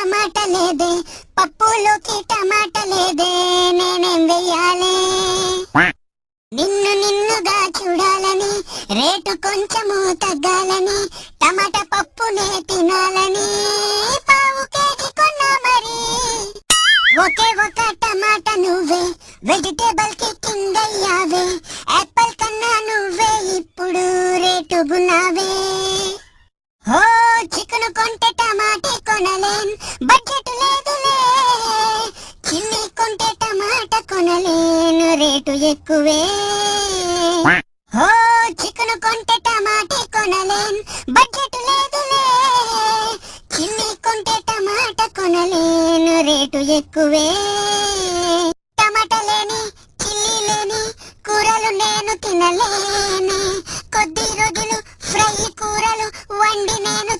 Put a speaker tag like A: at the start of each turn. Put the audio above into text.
A: టమాటా లేదే, పప్పులోకి టమాటా లేదే, నేనేం వెయ్యాలే? నిన్నుగా చూడాలని, రేటు కొంచెము తగ్గాలని, టమాటా పప్పునే తినాలని పావు కేజీ కొన్నా మరి. ఒకే ఒక టమాటా నువ్వే, వెజిటేబుల్ కి కింగ్ అయ్యావే, యాపిల్ కన్నా నువ్వే ఇప్పుడు రేటుగున్నావే. ఓ చికెన్ కొంటే టమాటే కొనలేన్, బడ్జెట్ లేదులే. చిల్లీ కొంటే టమాటా కొనలేను, రేటు ఎక్కువే. ఓ చికెన్ కొంటే టమాటే కొనలేన్, బడ్జెట్ లేదులే. చిల్లీ కొంటే టమాటా కొనలేను, రేటు ఎక్కువే. టమాటా లేని, చిల్లీ లేని కూరలు నేను తినలేను. కొద్ది రోజులు ఫ్రై కూరలు వండి నేను